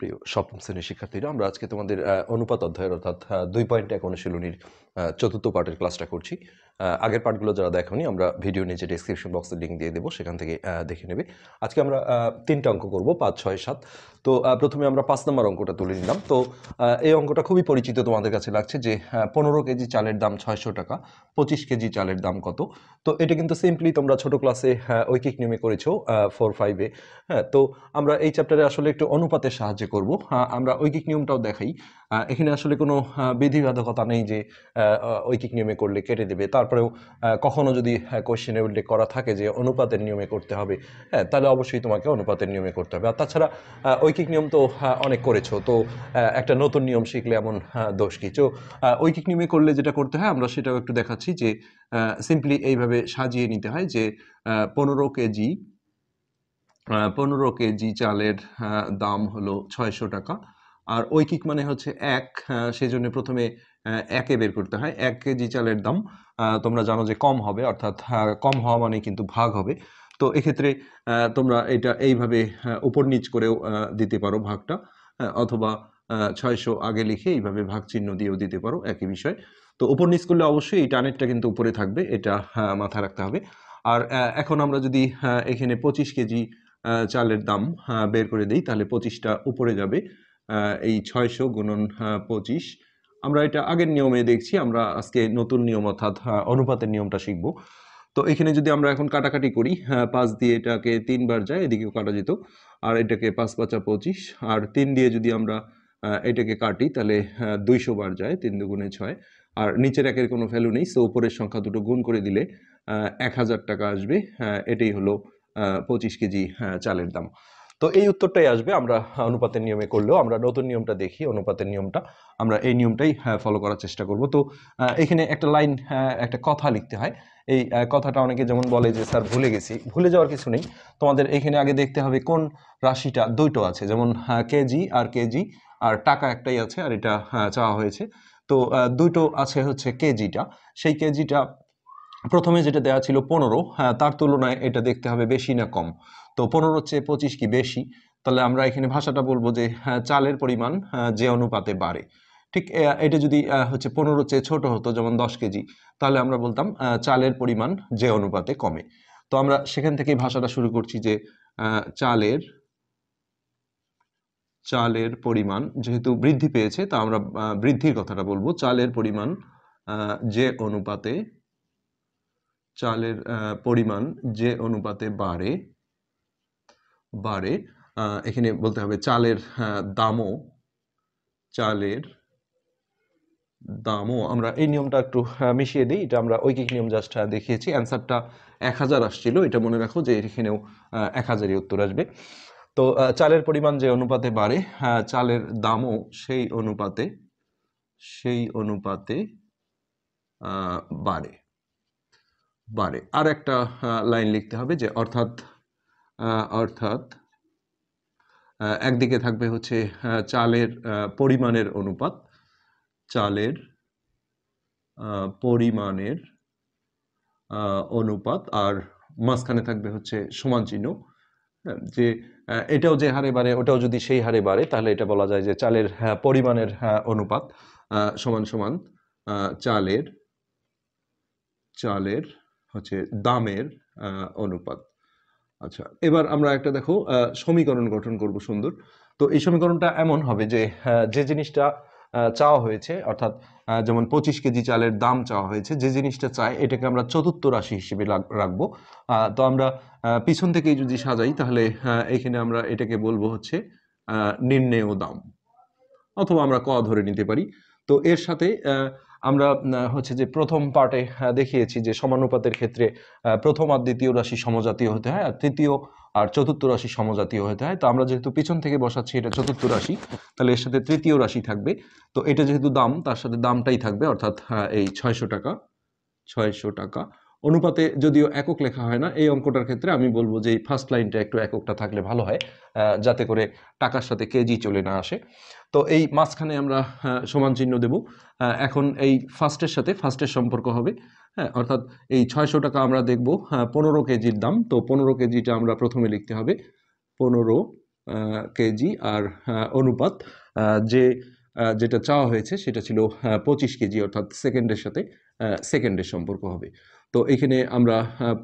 প্রিয় সপ্তম শ্রেণীর শিক্ষার্থীরা, আমরা আজকে তোমাদের অনুপাত অধ্যায়ের অর্থাৎ 2.1 অনুশীলনীর চতুর্থ পার্টের ক্লাসটা করছি। আগের পার্টগুলো যারা দেখোনি, আমরা ভিডিও নিচে ডেসক্রিপশন বক্সে লিঙ্ক দিয়ে দেবো, সেখান থেকে দেখে নেবে। আজকে আমরা 3টা অঙ্ক করবো, 5, 6, 7। তো প্রথমে আমরা 5 নম্বর অঙ্কটা তুলে নিলাম। তো এই অঙ্কটা খুবই পরিচিত তোমাদের কাছে লাগছে যে 15 কেজি চালের দাম 600 টাকা, 25 কেজি চালের দাম কত। তো এটা কিন্তু সিম্পলি তোমরা ছোট ক্লাসে ঐকিক নিয়মে করেছো 4, 5-এ। হ্যাঁ, তো আমরা এই চ্যাপ্টারে আসলে একটু অনুপাতের সাহায্যে করব। আমরা ঐকিক নিয়মটাও দেখাই। এখানে আসলে কোনো বিধিবাধকতা নেই যে ঐকিক নিয়মে করলে কেটে দেবে। তারপরেও কখনো যদি কোয়েশ্চেনে উল্লেখ করা থাকে যে অনুপাতের নিয়মে করতে হবে, হ্যাঁ, তাহলে অবশ্যই তোমাকে অনুপাতের নিয়মে করতে হবে। আর তাছাড়া ঐকিক নিয়ম তো অনেক করেছো, তো একটা নতুন নিয়ম শিখলে এমন দোষ কি? তো ঐকিক নিয়মে করলে যেটা করতে হয় আমরা সেটাও একটু দেখাচ্ছি যে সিম্পলি এইভাবে সাজিয়ে নিতে হয় যে 15 কেজি 15 কেজি চালের দাম হলো 600 টাকা। আর ঐকিক মানে হচ্ছে এক, সেজন্য প্রথমে একে বের করতে হয়। 1 কেজি চালের দাম তোমরা জানো যে কম হবে, অর্থাৎ কম হওয়া মানে কিন্তু ভাগ হবে। তো এক্ষেত্রে তোমরা এটা এইভাবে উপর নিচ করেও দিতে পারো ভাগটা, অথবা 600 আগে লিখে এইভাবে ভাগ চিহ্ন দিয়েও দিতে পারো, একই বিষয়। তো উপর নিচ করলে অবশ্যই এই টানেরটা কিন্তু উপরে থাকবে, এটা মাথায় রাখতে হবে। আর এখন আমরা যদি এখানে 25 কেজি চালের দাম বের করে দিই, তাহলে 25টা উপরে যাবে। এই 600 গুণন 25। আমরা এটা আগের নিয়মে দেখছি, আমরা আজকে নতুন নিয়ম অর্থাৎ অনুপাতের নিয়মটা শিখব। তো এখানে যদি আমরা এখন কাটাকাটি করি, 5 দিয়ে এটাকে 3 বার যায়, এদিকেও কাটা যেত। আর এটাকে 5 5 25, আর 3 দিয়ে যদি আমরা এটাকে কাটি তাহলে 200 বার যায়, 3 দুগুণে 6। আর নিচের একের কোনো ভ্যালু নেই, সো উপরের সংখ্যা দুটো গুণ করে দিলে 1000 টাকা আসবে। এটাই হলো 25 কেজি চালের দাম। তো এই উত্তরটাই আসবে আমরা অনুপাতের নিয়মে করলেও। আমরা নতুন নিয়মটা দেখি, অনুপাতের নিয়মটা আমরা এই নিয়মটাই ফলো করার চেষ্টা করব। তো এখানে একটা লাইন, একটা কথা লিখতে হয়। এই কথাটা অনেকে যেমন বলে যে স্যার ভুলে গেছি, ভুলে যাওয়ার কিছু নেই। তোমাদের এখানে আগে দেখতে হবে কোন রাশিটা দুটো আছে, যেমন কেজি আর কেজি, আর টাকা একটাই আছে, আর এটা চাওয়া হয়েছে। তো দুটো আছে হচ্ছে কেজিটা, সেই কেজিটা প্রথমে যেটা দেওয়া ছিল 15, তার তুলনায় এটা দেখতে হবে বেশি না কম। তো 15 চেয়ে 25 কি বেশি? তাহলে আমরা এখানে ভাষাটা বলবো যে চালের পরিমাণ যে অনুপাতে বাড়ে। ঠিক এটা যদি হচ্ছে 15 চেয়ে ছোট হতো, যেমন 10 কেজি, তাহলে আমরা বলতাম চালের পরিমাণ যে অনুপাতে কমে। তো আমরা সেখান থেকেই ভাষাটা শুরু করছি যে চালের চালের পরিমাণ যেহেতু বৃদ্ধি পেয়েছে, তা আমরা বৃদ্ধির কথাটা বলবো। চালের পরিমাণ যে অনুপাতে চালের পরিমাণ যে অনুপাতে বাড়ে বাড়ে এখানে বলতে হবে চালের দামও আমরা এই নিয়মটা একটু মিশিয়ে দিই। এটা আমরা ঐকিক নিয়ম জাস্ট দেখিয়েছি। অ্যান্সারটা 1000 আসছিল, এটা মনে রাখো যে এখানেও 1000ই উত্তর আসবে। তো চালের পরিমাণ যে অনুপাতে বাড়ে, চালের দামও সেই অনুপাতে বাড়ে বাড়ে। আর একটা লাইন লিখতে হবে যে অর্থাৎ অর্থাৎ একদিকে থাকবে হচ্ছে চালের পরিমাণের অনুপাত, চালের পরিমাণের অনুপাত, আর মাঝখানে থাকবে হচ্ছে সমান চিহ্ন। যে এটাও যে হারে বাড়ে ওটাও যদি সেই হারে বাড়ে, তাহলে এটা বলা যায় যে চালের পরিমাণের অনুপাত সমান সমান চালের চালের হচ্ছে দামের অনুপাত। আচ্ছা, এবার আমরা একটা দেখো সমীকরণ গঠন করব সুন্দর। তো এই সমীকরণটা এমন হবে যে যে জিনিসটা চাওয়া হয়েছে, অর্থাৎ যেমন 25 কেজি চালের দাম চাওয়া হয়েছে, যে জিনিসটা চাই এটাকে আমরা চতুর্থ রাশি হিসেবে রাখবো। তো আমরা পিছন থেকেই যদি সাজাই, তাহলে এখানে আমরা এটাকে বলবো হচ্ছে নির্ণেয় দাম, অথবা আমরা ক ধরে নিতে পারি। তো এর সাথে আমরা হচ্ছে যে প্রথম পার্টে দেখিয়েছি যে সমানুপাতের ক্ষেত্রে প্রথম আর দ্বিতীয় রাশি সমজাতীয় হতে হয়, আর তৃতীয় আর চতুর্থ রাশি সমজাতীয় হতে হয়। তো আমরা যেহেতু পিছন থেকে বসাচ্ছি এটা চতুর্থ রাশি, তাহলে এর সাথে তৃতীয় রাশি থাকবে। তো এটা যেহেতু দাম, তার সাথে দামটাই থাকবে, অর্থাৎ এই 600 টাকা। 600 টাকা অনুপাতে যদিও একক লেখা হয় না এই অঙ্কটার ক্ষেত্রে, আমি বলবো যে এই ফার্স্ট লাইনটা একটু এককটা থাকলে ভালো হয়, যাতে করে টাকার সাথে কেজি চলে না আসে। তো এই মাঝখানে আমরা সমান চিহ্ন দেব। এখন এই ফার্স্টের সাথে ফার্স্টের সম্পর্ক হবে, হ্যাঁ, অর্থাৎ এই 600 টাকা আমরা দেখব 15 কেজির দাম। তো 15 কেজিটা আমরা প্রথমে লিখতে হবে 15 কেজি আর অনুপাত যে যেটা চাওয়া হয়েছে সেটা ছিল 25 কেজি, অর্থাৎ সেকেন্ডের সাথে সেকেন্ডের সম্পর্ক হবে। তো এখানে আমরা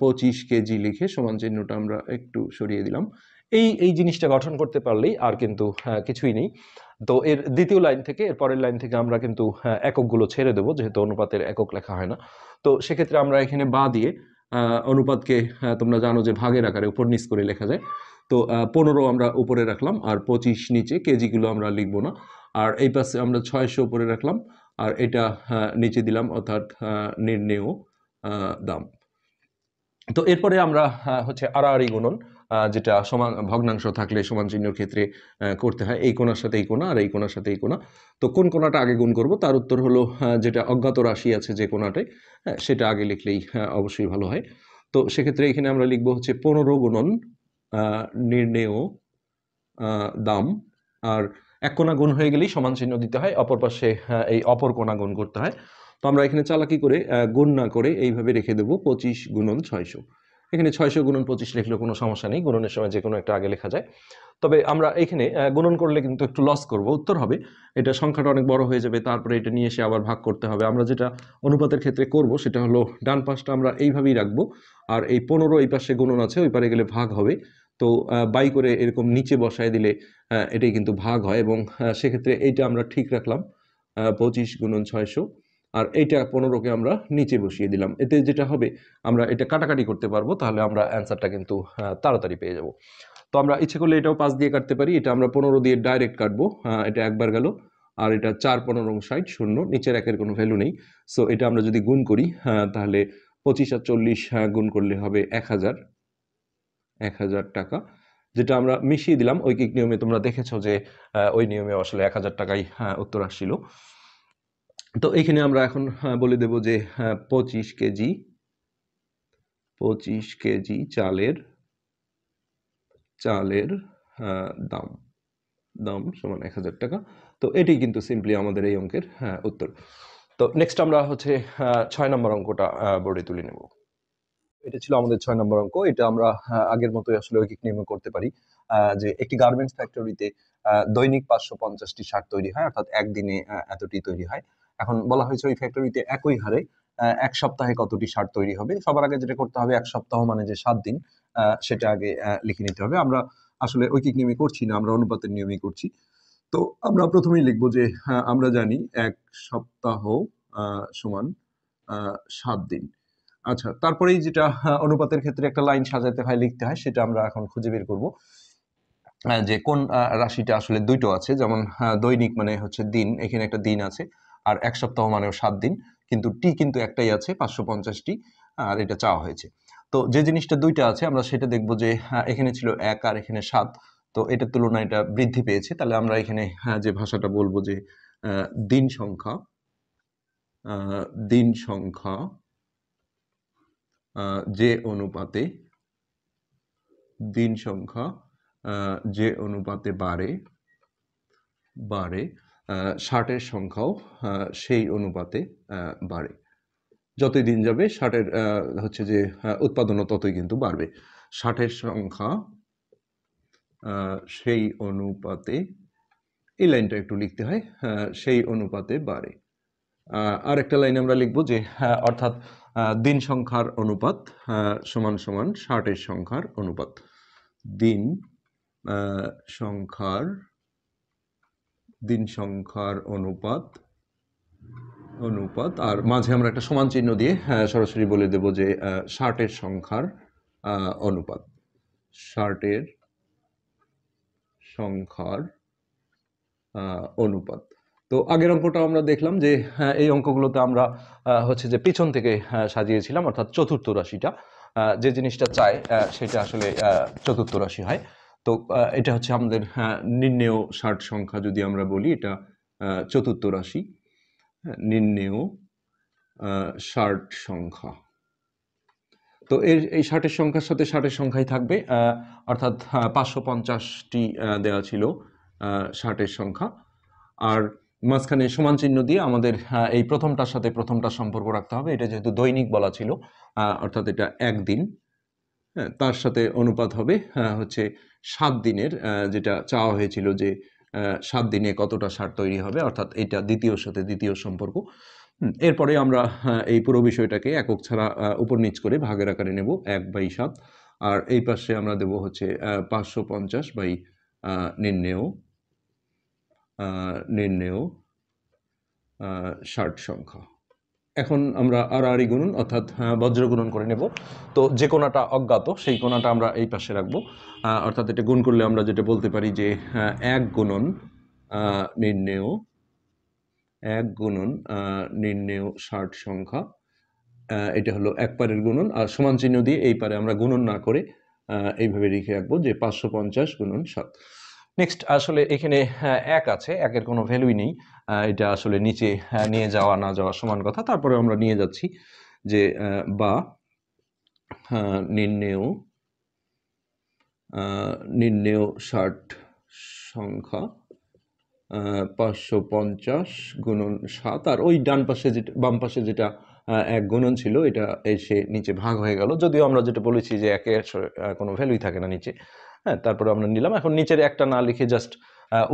25 কেজি লিখে সমান চিহ্নটা আমরা একটু সরিয়ে দিলাম। এই জিনিসটা গঠন করতে পারলেই আর কিন্তু কিছুই নেই। তো এর দ্বিতীয় লাইন থেকে, এর পরের লাইন থেকে আমরা কিন্তু এককগুলো ছেড়ে দেবো, যেহেতু অনুপাতের একক লেখা হয় না। তো সেক্ষেত্রে আমরা এখানে বা দিয়ে অনুপাতকে তোমরা জানো যে ভাগের আকারে উপর নিচ করে লেখা যায়। তো 15 আমরা উপরে রাখলাম আর 25 নিচে, কেজিগুলো আমরা লিখবো না। আর এই পাশে আমরা 600 উপরে রাখলাম আর এটা নিচে দিলাম, অর্থাৎ নির্ণেয় দাম। তো এরপরে আমরা হচ্ছে আড়াআড়ি গুণন, যেটা সমান ভগ্নাংশ থাকলে সমান চিহ্নের ক্ষেত্রে করতে হয়, এই কোণার সাথে এই কোণা আর এই কোণার সাথে এই কোণা। তো কোন কোণাটা আগে গুণ করব, তার উত্তর হলো যেটা অজ্ঞাত রাশি আছে যে কোণাটায়, সেটা আগে লিখলেই অবশ্যই ভালো হয়। তো সেক্ষেত্রে এখানে আমরা লিখবো হচ্ছে 15 গুণন নির্ণেয় দাম। আর এক কোণা গুণ হয়ে গেলেই সমান চিহ্ন দিতে হয়, অপর পাশে এই অপর কোণা গুণ করতে হয়। তো আমরা এখানে চালাকি করে গুণ না করে এইভাবে রেখে দেবো 25 গুণন 600। এখানে 600 গুণন 25 লিখলেও কোনো সমস্যা নেই, গুণনের সময় যে কোনো একটা আগে লেখা যায়। তবে আমরা এখানে গুণন করলে কিন্তু একটু লস করব, উত্তর হবে এটা সংখ্যাটা অনেক বড় হয়ে যাবে, তারপরে এটা নিয়ে এসে আবার ভাগ করতে হবে। আমরা যেটা অনুপাতের ক্ষেত্রে করব সেটা হলো ডান পাশটা আমরা এইভাবেই রাখবো, আর এই 15 এই পাশে গুণন আছে, ওই পারে গেলে ভাগ হবে। তো বাই করে এরকম নিচে বসায় দিলে এটাই কিন্তু ভাগ হয়, এবং সেক্ষেত্রে এইটা আমরা ঠিক রাখলাম 25 গুণন 600, আর এইটা 15কে আমরা নিচে বসিয়ে দিলাম। এতে যেটা হবে, আমরা এটা কাটাকাটি করতে পারবো, তাহলে আমরা অ্যান্সারটা কিন্তু তাড়াতাড়ি পেয়ে যাব। তো আমরা ইচ্ছে করলে এটাও 5 দিয়ে কাটতে পারি, এটা আমরা 15 দিয়ে ডাইরেক্ট কাটবো, এটা একবার গেল। আর এটা 4 15 60 শূন্য, নিচের একের কোনো ভ্যালু নেই। সো এটা আমরা যদি গুণ করি তাহলে 25 আর 40 গুণ করলে হবে 1000 টাকা, যেটা আমরা মিশিয়ে দিলাম ঐকিক নিয়মে। তোমরা দেখেছো যে ওই নিয়মে আসলে 1000 টাকাই উত্তর আসছিল। তো এইখানে আমরা এখন বলে দেব যে 25 কেজি চালের দাম সমান 1000 টাকা। তো এটাই কিন্তু সিম্পলি আমাদের এই অঙ্কের উত্তর। তো নেক্সট আমরা হচ্ছে 6 নম্বর অঙ্কটা বোর্ডে তুলে নেব। এটা ছিল আমাদের 6 নম্বর অঙ্ক। এটা আমরা আগের মতোই আসলে ঐকিক নিয়মে করতে পারি। যে একটি গার্মেন্টস ফ্যাক্টরিতে দৈনিক 550টি শার্ট তৈরি হয়, অর্থাৎ একদিনে এতটি তৈরি হয়। এখন বলা হয়েছে ওই ফ্যাক্টরিতে একই হারে 1 সপ্তাহে কতটি শার্ট তৈরি হবে। সবার আগে যেটা করতে হবে, 1 সপ্তাহ মানে যে 7 দিন, সেটা আগে লিখে নিতে হবে। আমরা আসলে ঐকিক নিয়মে করছি না, আমরা অনুপাতের নিয়মেই করছি। তো আমরা প্রথমেই লিখবো যে আমরা জানি 1 সপ্তাহ সমান 7 দিন। আচ্ছা, তারপরেই যেটা অনুপাতের ক্ষেত্রে একটা লাইন সাজাতে হয়, লিখতে হয়, সেটা আমরা এখন খুঁজে বের করব। যে কোন রাশিটা আসলে দুটো আছে, যেমন দৈনিক মানে হচ্ছে দিন, এখানে একটা দিন আছে, আর 1 সপ্তাহ মানেও 7 দিন, কিন্তু টি কিন্তু একটাই আছে 550টি, আর এটা চাওয়া হয়েছে। তো যে জিনিসটা দুইটা আছে আমরা সেটা দেখব যে এখানে ছিল 1 আর এখানে 7, তো এটার তুলনায় এটা বৃদ্ধি পেয়েছে। তাহলে আমরা এখানে যে ভাষাটা বলবো যে দিন সংখ্যা দিন সংখ্যা যে অনুপাতে দিন সংখ্যা যে অনুপাতে বাড়ে ষাটের সংখ্যাও সেই অনুপাতে বাড়ে। যতই দিন যাবে ষাটের হচ্ছে যে উৎপাদনও ততই কিন্তু বাড়বে। ষাটের সংখ্যা সেই অনুপাতে, এই লাইনটা একটু লিখতে হয়, সেই অনুপাতে বাড়ে। আর একটা লাইন আমরা লিখব যে অর্থাৎ দিন সংখ্যার অনুপাত সমান সমান ষাটের সংখ্যার অনুপাত। দিন সংখ্যার অনুপাত আর মাঝে আমরা একটা সমান চিহ্ন দিয়ে সরাসরি বলে দেব যে ষাটের সংখ্যার অনুপাত। ষাটের সংখ্যার অনুপাত। তো আগের অঙ্কটা আমরা দেখলাম যে এই অঙ্কগুলোতে আমরা হচ্ছে যে পিছন থেকে সাজিয়েছিলাম, অর্থাৎ চতুর্থ রাশিটা যে জিনিসটা চায় সেটা আসলে চতুর্থ রাশি হয়। তো এটা হচ্ছে আমাদের নির্ণেয় ষাট সংখ্যা, যদি আমরা বলি এটা চতুর্থ রাশি, নির্ণেয় ষাট সংখ্যা। তো এই ষাটের সংখ্যার সাথে ষাটের সংখ্যাই থাকবে, অর্থাৎ 550টি দেওয়া ছিল ষাটের সংখ্যা, আর মাঝখানে সমান চিহ্ন দিয়ে আমাদের এই প্রথমটার সাথে প্রথমটার সম্পর্ক রাখতে হবে। এটা যেহেতু দৈনিক বলা ছিল, অর্থাৎ এটা একদিন, তার সাথে অনুপাত হবে হচ্ছে 7 দিনের যেটা চাওয়া হয়েছিল যে 7 দিনে কতটা সার তৈরি হবে, অর্থাৎ এটা দ্বিতীয়র সাথে দ্বিতীয় সম্পর্ক। এরপরে আমরা এই পুরো বিষয়টাকে একক ছাড়া উপর নিচ করে ভাগের আকারে নেব 1/7, আর এই পাশে আমরা দেব হচ্ছে 550 নির্ণেয় নির্ণেয় 60 সংখ্যা। এখন আমরা আড়াআড়ি গুণন অর্থাৎ বজ্র গুণন করে নেব। তো যে কোণাটা অজ্ঞাত সেই কোণাটা আমরা এই পাশে রাখবো, অর্থাৎ এটা গুণ করলে আমরা যেটা বলতে পারি যে 1 গুণন নির্ণেয় 1 গুণন নির্ণেয় 60 সংখ্যা। এটা হলো এক পারের গুণন, আর সমান চিহ্ন দিয়ে এই পারে আমরা গুণন না করে এইভাবে লিখে রাখবো যে 550 গুণন 7। নেক্সট আসলে এখানে 1 আছে, 1-এর কোনো ভ্যালুই নেই। এটা আসলে নিচে নিয়ে যাওয়া না যাওয়া সমান কথা, তারপরে আমরা নিয়ে যাচ্ছি যে বা নির্ণেয় নির্ণেয় 60 সংখ্যা 550 গুণন 7, আর ওই ডান পাশে যেটা বাম পাশে যেটা 1 গুণন ছিল এটা এসে নিচে ভাগ হয়ে গেল, যদিও আমরা যেটা বলেছি যে 1-এর কোনো ভ্যালুই থাকে না নিচে। হ্যাঁ, তারপরে আমরা নিলাম। এখন নিচের একটা না লিখে জাস্ট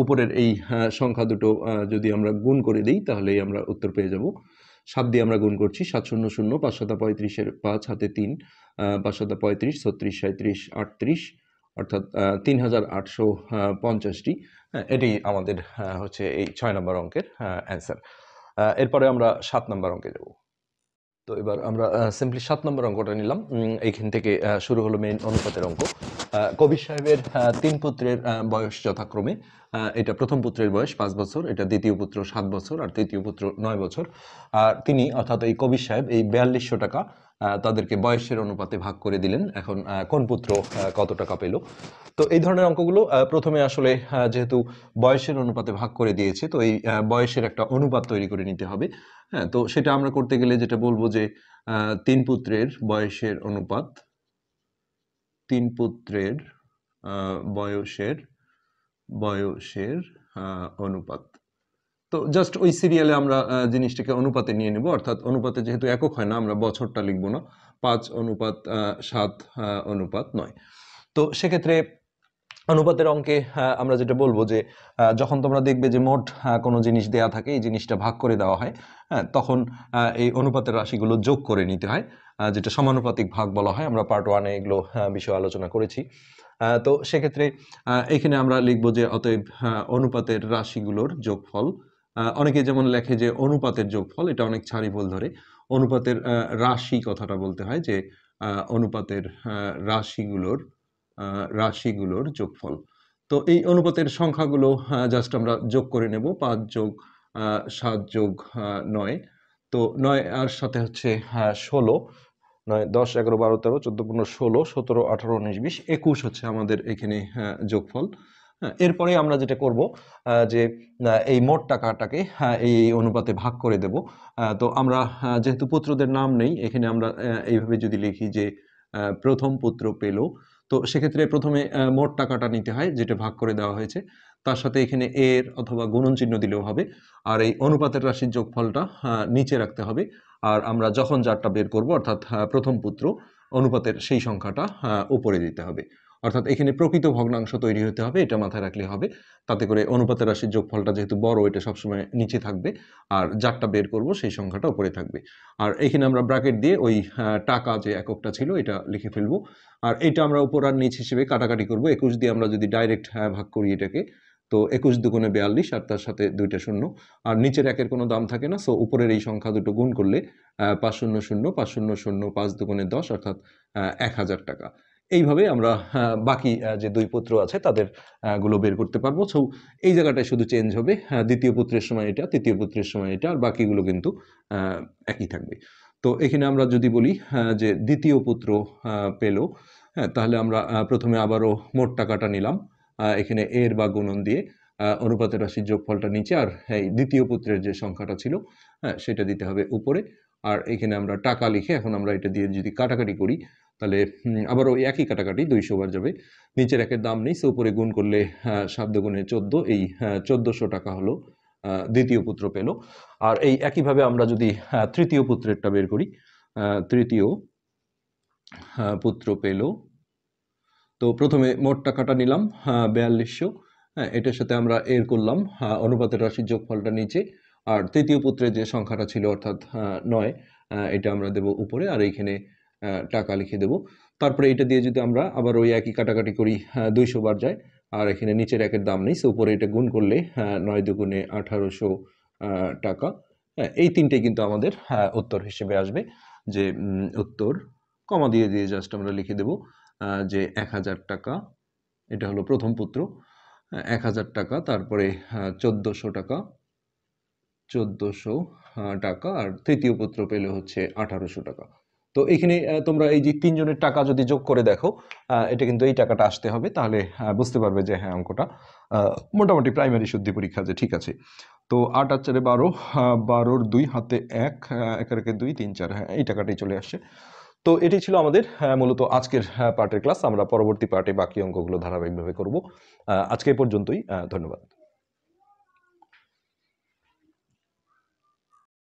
উপরের এই সংখ্যা দুটো যদি আমরা গুণ করে দিই তাহলেই আমরা উত্তর পেয়ে যাব। 7 দিয়ে আমরা গুণ করছি, 7 শূন্য শূন্য, 5 7 35-এর 5 হাতে 3, 5 7 35, 36 37 38, অর্থাৎ 3850টি। এটি আমাদের হচ্ছে এই 6 নম্বর অঙ্কের অ্যান্সার। এরপরে আমরা 7 নম্বর অঙ্কে যাব। তো এবার আমরা সিম্পলি 7 নম্বর অঙ্কটা নিলাম। এইখান থেকে শুরু হলো মেইন অনুপাতের অঙ্ক। কবির সাহেবের 3 পুত্রের বয়স যথাক্রমে, এটা প্রথম পুত্রের বয়স 5 বছর, এটা দ্বিতীয় পুত্র 7 বছর, আর তৃতীয় পুত্র 9 বছর। আর তিনি অর্থাৎ এই কবির সাহেব এই 4200 টাকা তাদেরকে বয়সের অনুপাতে ভাগ করে দিলেন। এখন কোন পুত্র কত টাকা পেল? তো এই ধরনের অঙ্কগুলো প্রথমে আসলে যেহেতু বয়সের অনুপাতে ভাগ করে দিয়েছে, তো এই বয়সের একটা অনুপাত তৈরি করে নিতে হবে। হ্যাঁ, তো সেটা আমরা করতে গেলে যেটা বলবো যে 3 পুত্রের বয়সের অনুপাত, 3 পুত্রের বয়সের বয়সের অনুপাত। তো জাস্ট ওই সিরিয়ালে আমরা জিনিসটাকে অনুপাতে নিয়ে নেব, অর্থাৎ অনুপাতে যেহেতু একক হয় না আমরা বছরটা লিখব না, 5:7:9। তো সেক্ষেত্রে অনুপাতের অঙ্কে আমরা যেটা বলবো যে যখন তোমরা দেখবে যে মোট কোনো জিনিস দেয়া থাকে, এই জিনিসটা ভাগ করে দেওয়া হয়, হ্যাঁ, তখন এই অনুপাতের রাশিগুলো যোগ করে নিতে হয়, যেটা সমানুপাতিক ভাগ বলা হয়। আমরা পার্ট 1-এ এগুলো বিষয়ে আলোচনা করেছি। তো সেক্ষেত্রে এখানে আমরা লিখবো যে অতএব অনুপাতের রাশিগুলোর যোগফল। অনেকে যেমন লেখে যে অনুপাতের যোগফল, এটা অনেক ছাড়ি ভুল ধরে। অনুপাতের রাশি কথাটা বলতে হয় যে অনুপাতের রাশিগুলোর রাশিগুলোর যোগফল। তো এই অনুপাতের সংখ্যাগুলো জাস্ট আমরা যোগ করে নেব, 5 যোগ 7 যোগ 9। তো 9 আর সাথে হচ্ছে 16, 9 10 11 12 13 14 15 16 17 18 19 20 21 হচ্ছে আমাদের এখানে যোগফল। হ্যাঁ, এরপরে আমরা যেটা করব যে এই মোট টাকাটাকে এই অনুপাতে ভাগ করে দেব। তো আমরা যেহেতু পুত্রদের নাম নেই এখানে, আমরা এইভাবে যদি লিখি যে প্রথম পুত্র পেল, তো সেক্ষেত্রে প্রথমে মোট টাকাটা নিতে হয় যেটা ভাগ করে দেওয়া হয়েছে, তার সাথে এখানে এর অথবা গুণন চিহ্ন দিলেও হবে, আর এই অনুপাতের রাশির যোগফলটা নিচে রাখতে হবে। আর আমরা যখন যারটা বের করব, অর্থাৎ প্রথম পুত্র, অনুপাতের সেই সংখ্যাটা উপরে দিতে হবে। অর্থাৎ এখানে প্রকৃত ভগ্নাংশ তৈরি হতে হবে, এটা মাথায় রাখলে হবে। তাতে করে অনুপাতের রাশির যোগফলটা যেহেতু বড়, এটা সবসময় নিচে থাকবে, আর যারটা বের করব সেই সংখ্যাটা উপরে থাকবে। আর এখানে আমরা ব্র্যাকেট দিয়ে ওই টাকা যে এককটা ছিল এটা লিখে ফেলবো। আর এটা আমরা উপর আর নিচ হিসেবে কাটাকাটি করব। 21 দিয়ে আমরা যদি ডাইরেক্ট ভাগ করি এটাকে, তো 21 দুগুণে 42, আর তার সাথে 2টা শূন্য, আর নিচের একের কোনো দাম থাকে না, সো উপরের এই সংখ্যা দুটো গুণ করলে 5 শূন্য শূন্য 5 শূন্য শূন্য 5 দুগুণে 10, অর্থাৎ 1000 টাকা। এইভাবে আমরা বাকি যে 2 পুত্র আছে তাদের গুলো বের করতে পারবো। সো এই জায়গাটায় শুধু চেঞ্জ হবে, দ্বিতীয় পুত্রের সময় এটা, তৃতীয় পুত্রের সময় এটা, আর বাকিগুলো কিন্তু একই থাকবে। তো এখানে আমরা যদি বলি যে দ্বিতীয় পুত্র পেল, হ্যাঁ, তাহলে আমরা প্রথমে আবারও মোট টাকাটা নিলাম, এখানে এর বা গুণন দিয়ে অনুপাতের রাশির যোগফলটা নিচে, আর এই দ্বিতীয় পুত্রের যে সংখ্যাটা ছিল, হ্যাঁ, সেটা দিতে হবে উপরে। আর এখানে আমরা টাকা লিখে এখন আমরা এটা দিয়ে যদি কাটাকাটি করি তাহলে আবারও একই কাটাকাটি 200 বার যাবে। নিচের একের দাম নেই, সো উপরে গুণ করলে 7 দুগুণে 14, এই 1400 টাকা হলো দ্বিতীয় পুত্র পেল। আর এই একইভাবে আমরা যদি তৃতীয় পুত্রেরটা বের করি, তৃতীয় পুত্র পেল, তো প্রথমে মোট টাকাটা নিলাম 4200। হ্যাঁ, এটার সাথে আমরা এর করলাম অনুপাতের রাশির যোগফলটা নিচে, আর তৃতীয় পুত্রের যে সংখ্যাটা ছিল অর্থাৎ 9, এটা আমরা দেব উপরে, আর এইখানে টাকা লিখে দেব। তারপরে এটা দিয়ে যদি আমরা আবার ওই একই কাটাকাটি করি, 200 বার যায়, আর এখানে নিচের একের দাম নেই, সো উপরে এটা গুণ করলে 9 দুগুণে 1800 টাকা। হ্যাঁ, এই তিনটে কিন্তু আমাদের উত্তর হিসেবে আসবে। যে উত্তর কমা দিয়ে দিয়ে জাস্ট আমরা লিখে দেব যে 1000 টাকা, এটা হলো প্রথম পুত্র, 1000 টাকা, তারপরে 1400 টাকা, 1400 টাকা, আর তৃতীয় পুত্র পেলে হচ্ছে 1800 টাকা। তো এখানে তোমরা এই যে তিনজনের টাকা যদি যোগ করে দেখো, এটা কিন্তু এই টাকাটা আসতে হবে, তাহলে বুঝতে পারবে যে হ্যাঁ অঙ্কটা মোটামুটি প্রাইমারি শুদ্ধি পরীক্ষা যে ঠিক আছে। তো 8 আর 4 12, 12-র 2 হাতে 1, 1 একে 2, 3 4, হ্যাঁ এই টাকাটাই চলে আসছে। তো এটাই ছিল আমাদের মূলত আজকের পার্টের ক্লাস। আমরা পরবর্তী পার্টে বাকি অঙ্কগুলো ধারাবাহিকভাবে করব। আজকে এ পর্যন্তই, ধন্যবাদ।